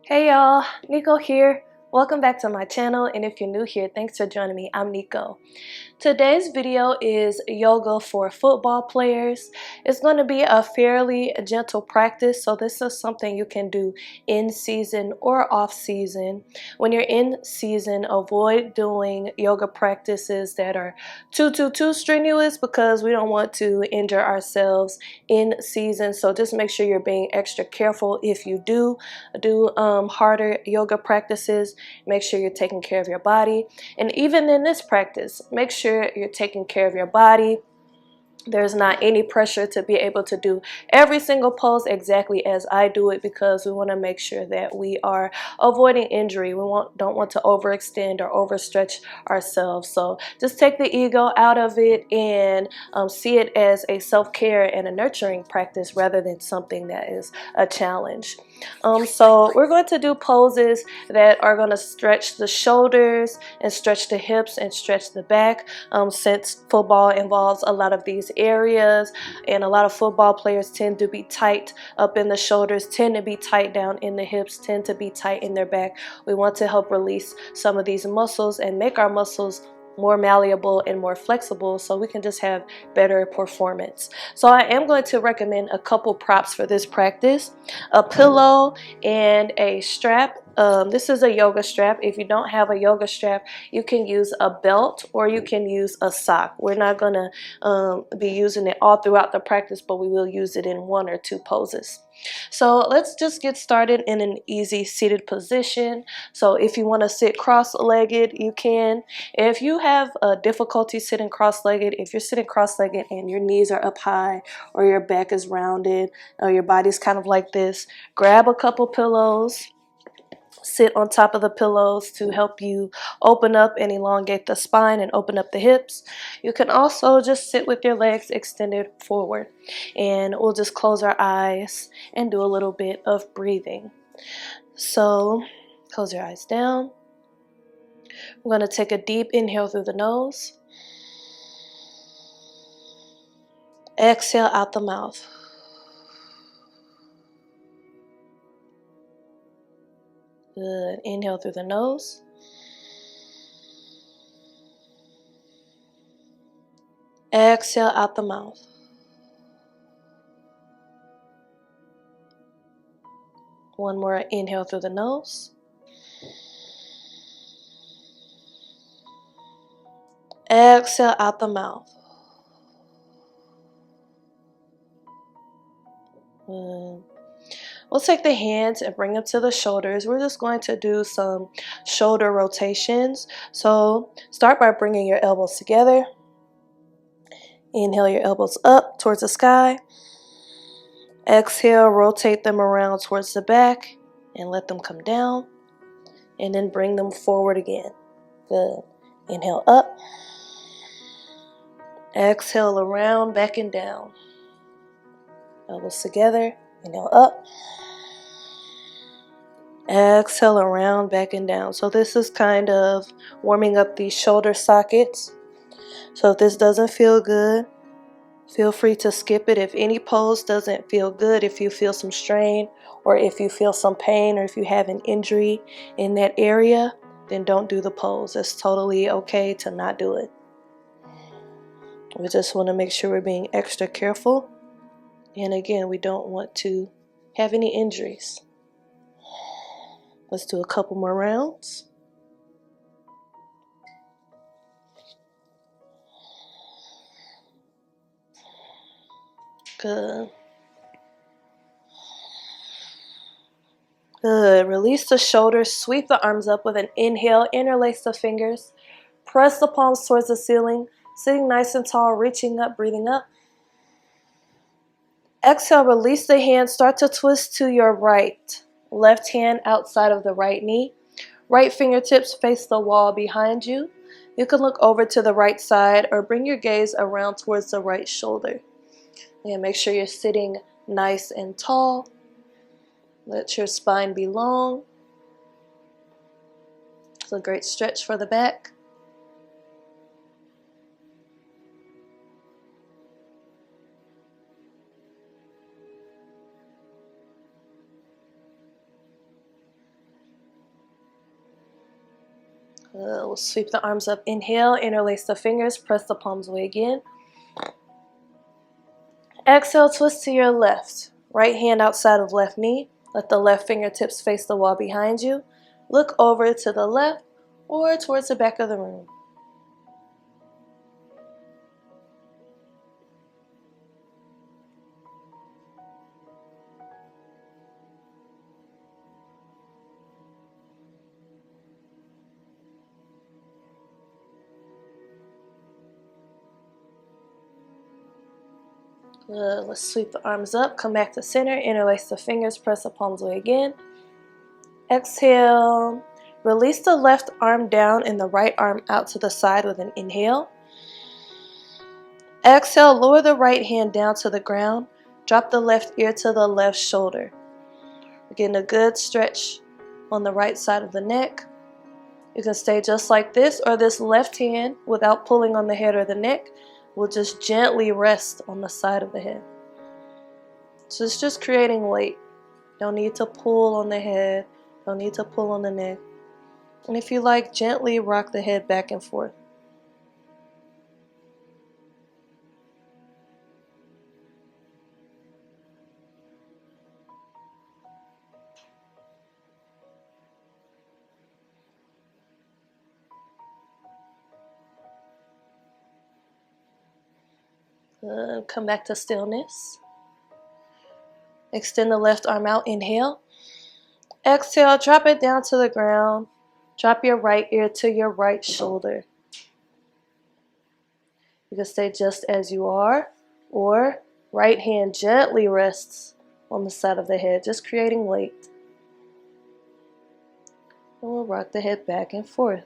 Hey y'all, Nico here. Welcome back to my channel, and if you're new here, thanks for joining me. I'm Nico. Today's video is yoga for football players. It's going to be a fairly gentle practice, so this is something you can do in season or off season. When you're in season, avoid doing yoga practices that are too strenuous because we don't want to injure ourselves in season. So just make sure you're being extra careful if you do harder yoga practices. Make sure you're taking care of your body, and even in this practice, make sure you're taking care of your body. There's not any pressure to be able to do every single pose exactly as I do it, because we want to make sure that we are avoiding injury. We don't want to overextend or overstretch ourselves. So just take the ego out of it and see it as a self-care and a nurturing practice rather than something that is a challenge. So we're going to do poses that are going to stretch the shoulders and stretch the hips and stretch the back. Since football involves a lot of these areas, and a lot of football players tend to be tight up in the shoulders, tend to be tight down in the hips, tend to be tight in their back. We want to help release some of these muscles and make our muscles more malleable and more flexible so we can just have better performance. So I am going to recommend a couple props for this practice: a pillow and a strap. This is a yoga strap. If you don't have a yoga strap, you can use a belt or you can use a sock. We're not going to be using it all throughout the practice, but we will use it in one or two poses. So let's just get started in an easy seated position. So if you want to sit cross-legged, you can. If you have difficulty sitting cross-legged, if you're sitting cross-legged and your knees are up high or your back is rounded or your body's kind of like this, grab a couple pillows. Sit on top of the pillows to help you open up and elongate the spine and open up the hips. You can also just sit with your legs extended forward, and we'll just close our eyes and do a little bit of breathing. So close your eyes down. We're going to take a deep inhale through the nose. Exhale out the mouth. Good. Inhale through the nose. Exhale out the mouth. One more inhale through the nose. Exhale out the mouth. Good. We'll take the hands and bring them to the shoulders. We're just going to do some shoulder rotations. So start by bringing your elbows together. Inhale your elbows up towards the sky. Exhale, rotate them around towards the back and let them come down. And then bring them forward again. Good. Inhale up. Exhale around, back and down. Elbows together. Inhale up. Exhale around, back and down. So this is kind of warming up these shoulder sockets. So if this doesn't feel good, feel free to skip it. If any pose doesn't feel good, if you feel some strain, or if you feel some pain, or if you have an injury in that area, then don't do the pose. It's totally okay to not do it. We just want to make sure we're being extra careful. And again, we don't want to have any injuries. Let's do a couple more rounds. Good. Good. Release the shoulders. Sweep the arms up with an inhale. Interlace the fingers. Press the palms towards the ceiling. Sitting nice and tall, reaching up, breathing up. Exhale, release the hands. Start to twist to your right. Left hand outside of the right knee. Right fingertips face the wall behind you. You can look over to the right side or bring your gaze around towards the right shoulder. And make sure you're sitting nice and tall. Let your spine be long. It's a great stretch for the back. We'll sweep the arms up. Inhale, interlace the fingers, press the palms away again. Exhale, twist to your left. Right hand outside of left knee. Let the left fingertips face the wall behind you. Look over to the left or towards the back of the room. Let's sweep the arms up, come back to center, interlace the fingers, press the palms away again. Exhale, release the left arm down and the right arm out to the side with an inhale. Exhale, lower the right hand down to the ground, drop the left ear to the left shoulder. We're getting a good stretch on the right side of the neck. You can stay just like this, or this left hand, without pulling on the head or the neck, will just gently rest on the side of the head. So it's just creating weight. Don't need to pull on the head, don't need to pull on the neck. And if you like, gently rock the head back and forth. Come back to stillness. Extend the left arm out, inhale. Exhale, drop it down to the ground. Drop your right ear to your right shoulder. You can stay just as you are, or right hand gently rests on the side of the head, just creating weight. And we'll rock the head back and forth.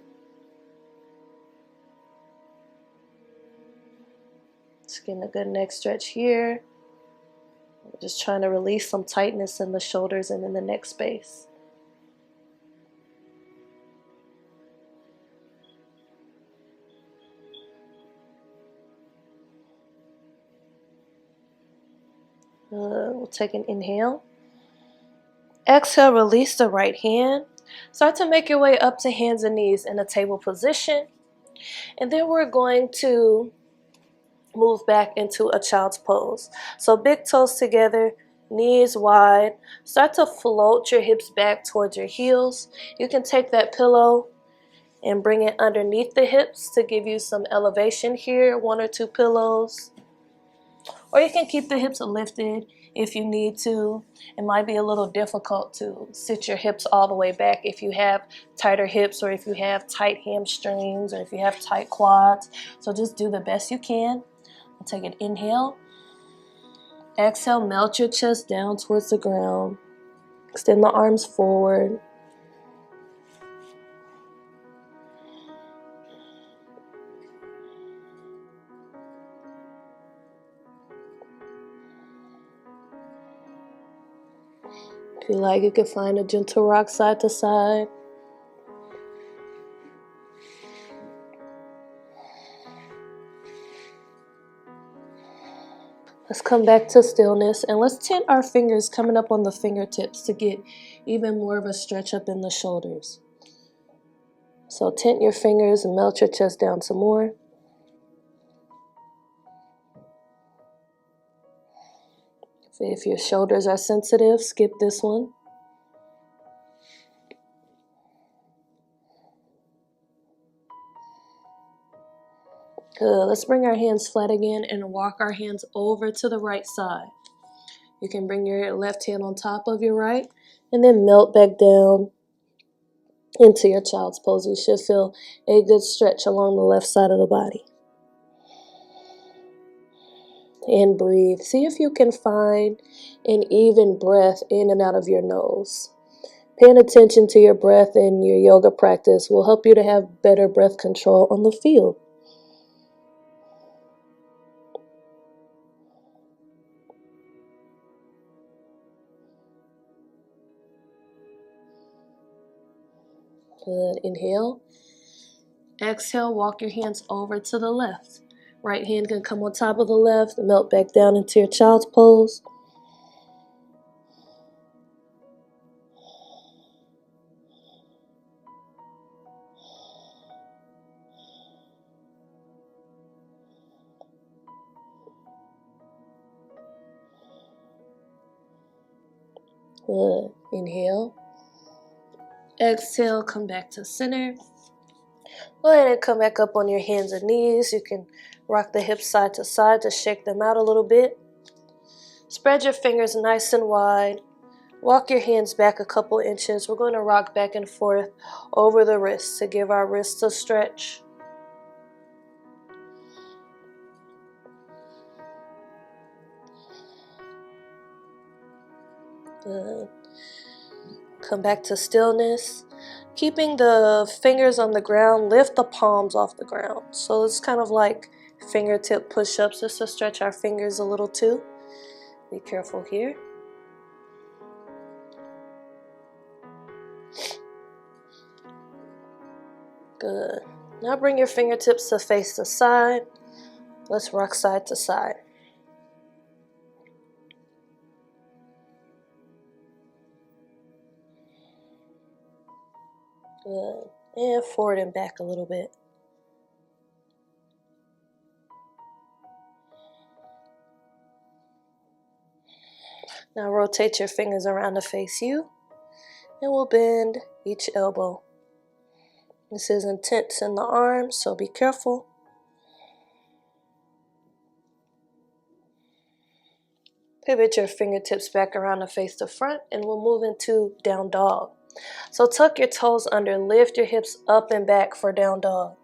Just getting a good neck stretch here. We're just trying to release some tightness in the shoulders and in the neck space. We'll take an inhale. Exhale, release the right hand. Start to make your way up to hands and knees in a table position. And then we're going to move back into a child's pose. So big toes together, knees wide. Start to float your hips back towards your heels. You can take that pillow and bring it underneath the hips to give you some elevation here, 1 or 2 pillows. Or you can keep the hips lifted if you need to. It might be a little difficult to sit your hips all the way back if you have tighter hips, or if you have tight hamstrings, or if you have tight quads. So just do the best you can. I'll take an inhale. Exhale, melt your chest down towards the ground. Extend the arms forward. If you like, you can find a gentle rock side to side. Let's come back to stillness, and let's tent our fingers coming up on the fingertips to get even more of a stretch up in the shoulders. So tent your fingers and melt your chest down some more. If your shoulders are sensitive, skip this one. Good. Let's bring our hands flat again and walk our hands over to the right side. You can bring your left hand on top of your right and then melt back down into your child's pose. You should feel a good stretch along the left side of the body. And breathe. See if you can find an even breath in and out of your nose. Paying attention to your breath in your yoga practice will help you to have better breath control on the field. Good. Inhale. Exhale, walk your hands over to the left. Right hand can come on top of the left and melt back down into your child's pose. Good. Inhale. Exhale, come back to center. Go ahead and come back up on your hands and knees. You can rock the hips side to side to shake them out a little bit. Spread your fingers nice and wide. Walk your hands back a couple inches. We're going to rock back and forth over the wrists to give our wrists a stretch. Good. Come back to stillness. Keeping the fingers on the ground, lift the palms off the ground. So it's kind of like fingertip push-ups just to stretch our fingers a little too. Be careful here. Good. Now bring your fingertips to face the side. Let's rock side to side. Good. And forward and back a little bit. Now rotate your fingers around to face you. And we'll bend each elbow. This is intense in the arms, so be careful. Pivot your fingertips back around to face the front, and we'll move into down dog. So tuck your toes under, lift your hips up and back for down dog.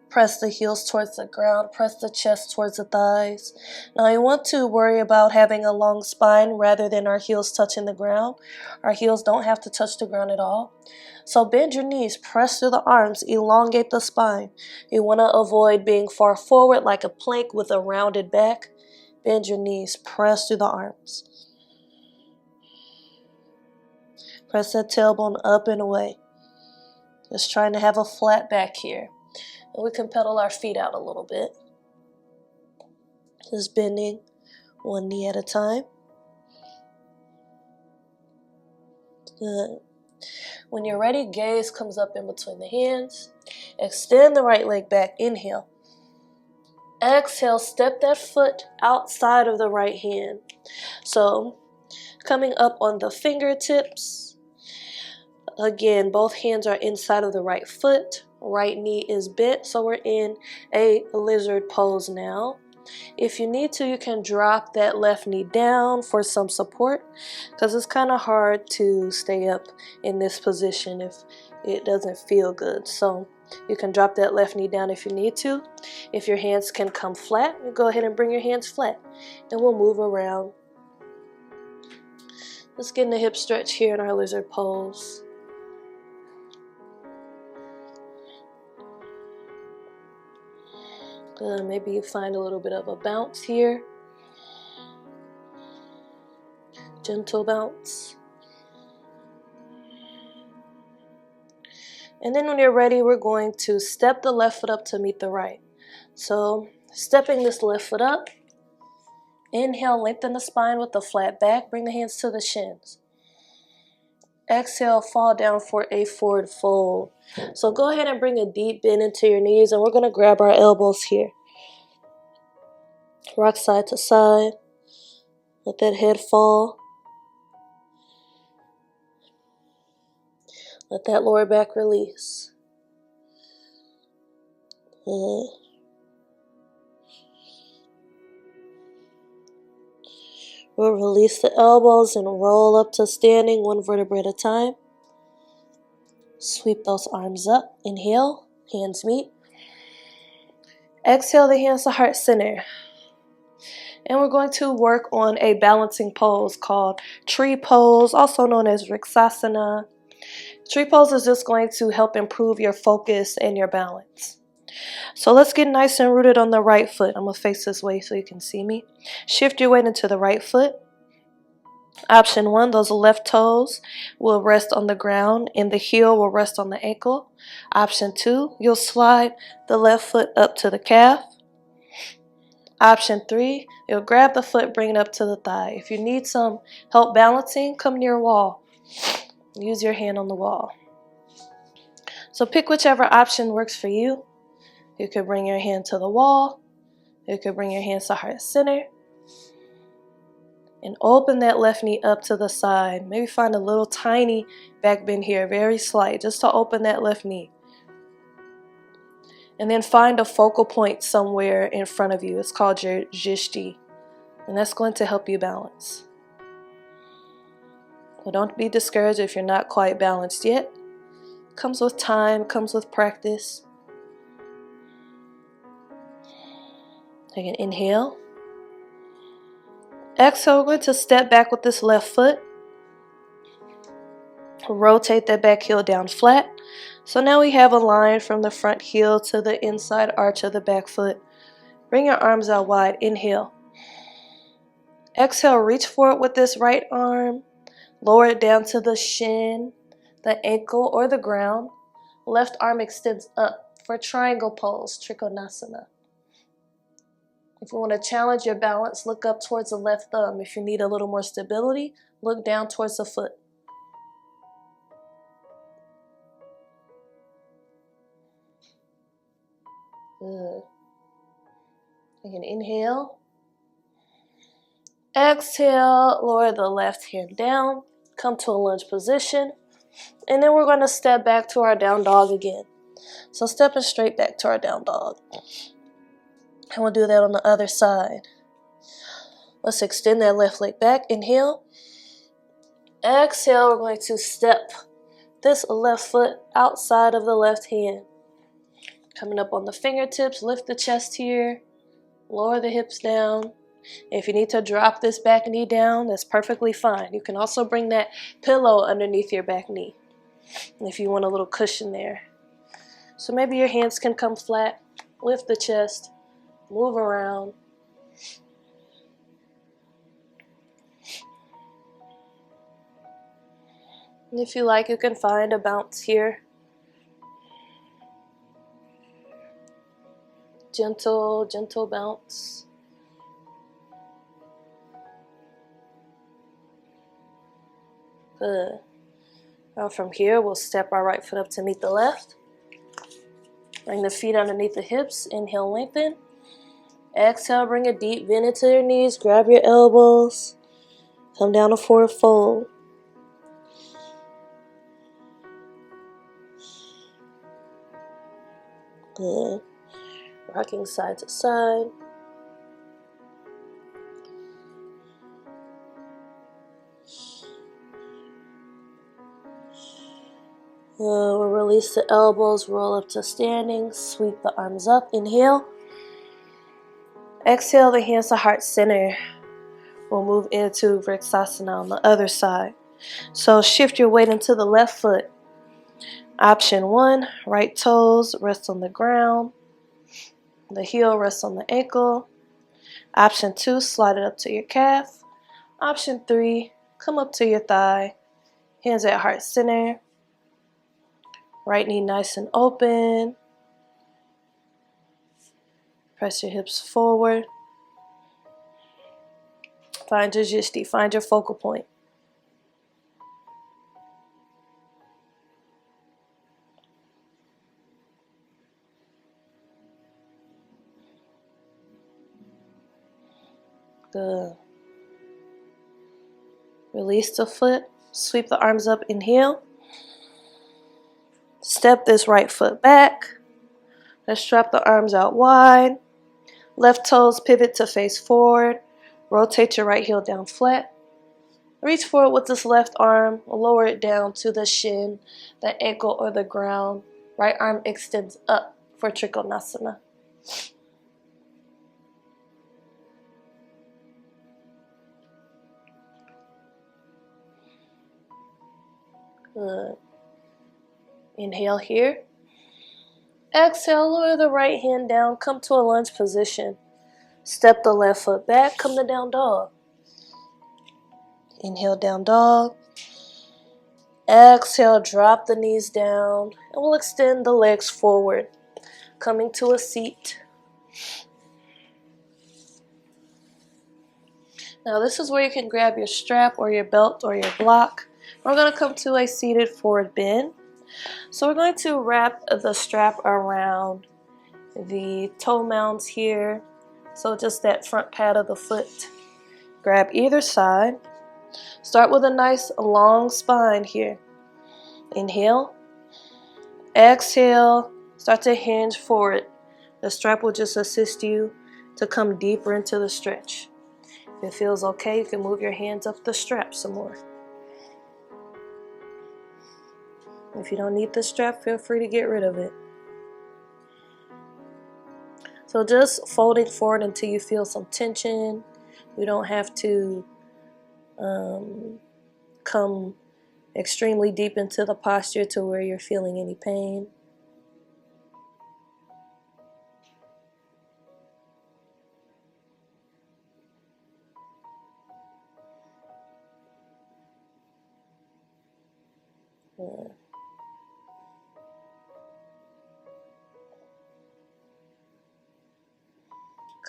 Press the heels towards the ground, press the chest towards the thighs. Now you want to worry about having a long spine rather than our heels touching the ground. Our heels don't have to touch the ground at all. So bend your knees, press through the arms, elongate the spine. You want to avoid being far forward like a plank with a rounded back. Bend your knees, press through the arms. Press that tailbone up and away. Just trying to have a flat back here. And we can pedal our feet out a little bit. Just bending one knee at a time. Good. When you're ready, gaze comes up in between the hands. Extend the right leg back. Inhale. Exhale, step that foot outside of the right hand. So, coming up on the fingertips. Again, both hands are inside of the right foot. Right knee is bent, so we're in a lizard pose now. If you need to, you can drop that left knee down for some support, because it's kind of hard to stay up in this position if it doesn't feel good. So you can drop that left knee down if you need to. If your hands can come flat, go ahead and bring your hands flat, and we'll move around. Let's get in the hip stretch here in our lizard pose. Good. Maybe you find a little bit of a bounce here. Gentle bounce. And then when you're ready, we're going to step the left foot up to meet the right. So stepping this left foot up. Inhale, lengthen the spine with a flat back. Bring the hands to the shins. Exhale, fall down for a forward fold. So go ahead and bring a deep bend into your knees, and we're going to grab our elbows here. Rock side to side. Let that head fall. Let that lower back release. Good. We'll release the elbows and roll up to standing, one vertebra at a time. Sweep those arms up. Inhale, hands meet. Exhale the hands to heart center. And we're going to work on a balancing pose called tree pose, also known as Riksasana. Tree pose is just going to help improve your focus and your balance. So let's get nice and rooted on the right foot. I'm going to face this way so you can see me. Shift your weight into the right foot. Option 1, those left toes will rest on the ground and the heel will rest on the ankle. Option 2, you'll slide the left foot up to the calf. Option 3, you'll grab the foot, bring it up to the thigh. If you need some help balancing, come near a wall. Use your hand on the wall. So pick whichever option works for you. You could bring your hand to the wall. You could bring your hands to heart center. And open that left knee up to the side. Maybe find a little tiny back bend here, very slight, just to open that left knee. And then find a focal point somewhere in front of you. It's called your djishti. And that's going to help you balance. So don't be discouraged if you're not quite balanced yet. Comes with time, comes with practice. Take an inhale. Exhale, we're going to step back with this left foot. Rotate that back heel down flat. So now we have a line from the front heel to the inside arch of the back foot. Bring your arms out wide. Inhale. Exhale, reach forward with this right arm. Lower it down to the shin, the ankle, or the ground. Left arm extends up for triangle pose, Trikonasana. If you want to challenge your balance, look up towards the left thumb. If you need a little more stability, look down towards the foot. Good. Take an inhale. Exhale, lower the left hand down. Come to a lunge position. And then we're going to step back to our down dog again. So stepping straight back to our down dog. And we'll do that on the other side. Let's extend that left leg back. Inhale. Exhale, we're going to step this left foot outside of the left hand. Coming up on the fingertips, lift the chest here. Lower the hips down. If you need to drop this back knee down, that's perfectly fine. You can also bring that pillow underneath your back knee if you want a little cushion there. So maybe your hands can come flat. Lift the chest. Move around. And if you like, you can find a bounce here. Gentle, gentle bounce. Good. Now from here, we'll step our right foot up to meet the left. Bring the feet underneath the hips. Inhale, lengthen. Exhale, bring a deep bend into your knees. Grab your elbows. Come down to forward fold. Good. Rocking side to side. We'll release the elbows, roll up to standing, sweep the arms up. Inhale. Exhale the hands to heart center. We'll move into Vrksasana on the other side. So shift your weight into the left foot. Option 1, right toes rest on the ground. The heel rests on the ankle. Option 2, slide it up to your calf. Option 3, come up to your thigh. Hands at heart center. Right knee nice and open. Press your hips forward. Find your djishti, find your focal point. Good. Release the foot, sweep the arms up, inhale. Step this right foot back. Let's strap the arms out wide. Left toes pivot to face forward. Rotate your right heel down flat. Reach forward with this left arm. Lower it down to the shin, the ankle, or the ground. Right arm extends up for Trikonasana. Good. Inhale here. Exhale, lower the right hand down. Come to a lunge position. Step the left foot back. Come to down dog. Inhale, down dog. Exhale, drop the knees down. And we'll extend the legs forward. Coming to a seat. Now this is where you can grab your strap or your belt or your block. We're going to come to a seated forward bend. So we're going to wrap the strap around the toe mounds here. So just that front pad of the foot. Grab either side. Start with a nice long spine here. Inhale. Exhale. Start to hinge forward. The strap will just assist you to come deeper into the stretch. If it feels okay, you can move your hands up the strap some more. If you don't need the strap, feel free to get rid of it. So just folding forward until you feel some tension. You don't have to come extremely deep into the posture to where you're feeling any pain.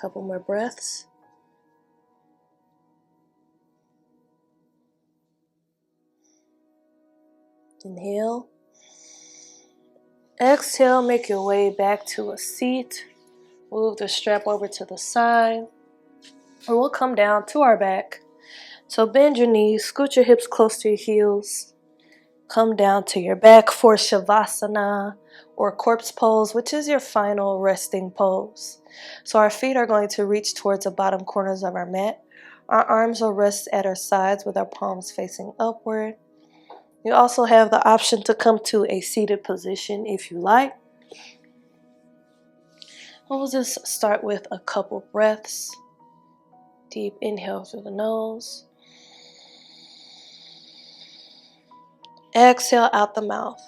Couple more breaths. Inhale. Exhale, make your way back to a seat. Move the strap over to the side. And we'll come down to our back. So bend your knees, scoot your hips close to your heels. Come down to your back for Shavasana or corpse pose, which is your final resting pose. So our feet are going to reach towards the bottom corners of our mat. Our arms will rest at our sides with our palms facing upward. You also have the option to come to a seated position if you like. We'll just start with a couple breaths. Deep inhale through the nose. Exhale out the mouth.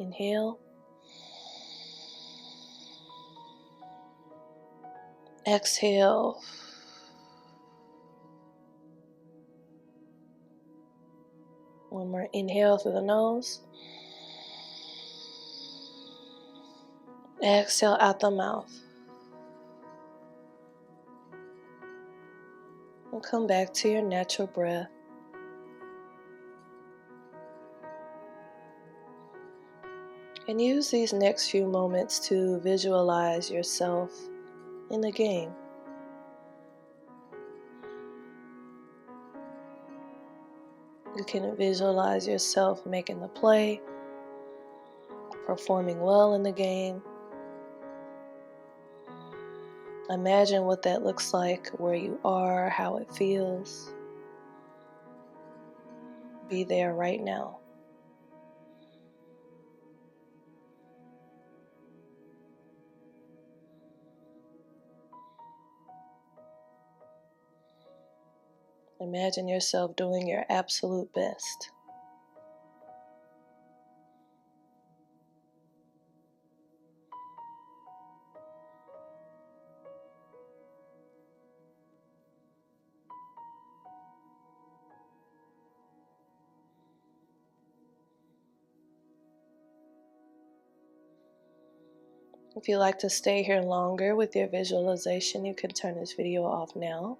Inhale. Exhale. One more inhale through the nose. Exhale out the mouth. And come back to your natural breath. And use these next few moments to visualize yourself in the game. You can visualize yourself making the play, performing well in the game. Imagine what that looks like, where you are, how it feels. Be there right now. Imagine yourself doing your absolute best. If you'd like to stay here longer with your visualization, you can turn this video off now.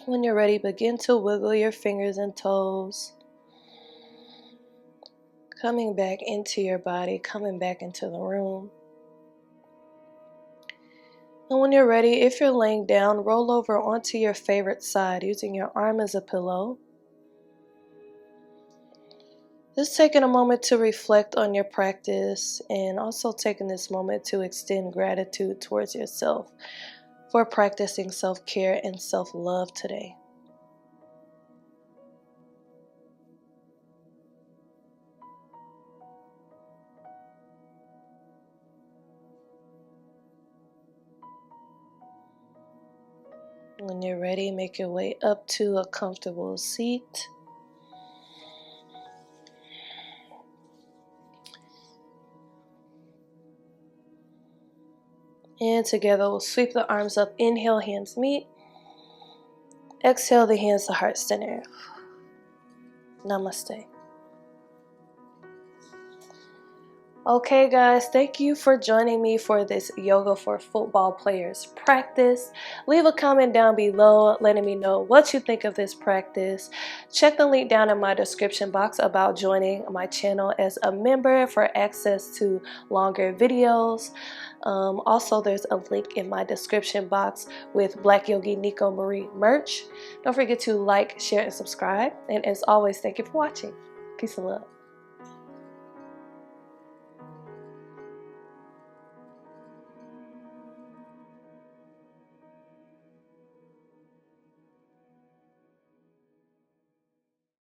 When you're ready, begin to wiggle your fingers and toes. Coming back into your body, coming back into the room. And when you're ready, if you're laying down, roll over onto your favorite side using your arm as a pillow. Just taking a moment to reflect on your practice and also taking this moment to extend gratitude towards yourself for practicing self-care and self-love today. When you're ready, make your way up to a comfortable seat. And together we'll sweep the arms up. Inhale, hands meet. Exhale, the hands to heart center. Namaste. Okay guys, thank you for joining me for this yoga for football players practice. Leave a comment down below letting me know what you think of this practice. Check the link down in my description box about joining my channel as a member for access to longer videos. Also, there's a link in my description box with Black Yogi Nico Marie merch. Don't forget to like, share, and subscribe. And as always, thank you for watching. Peace and love.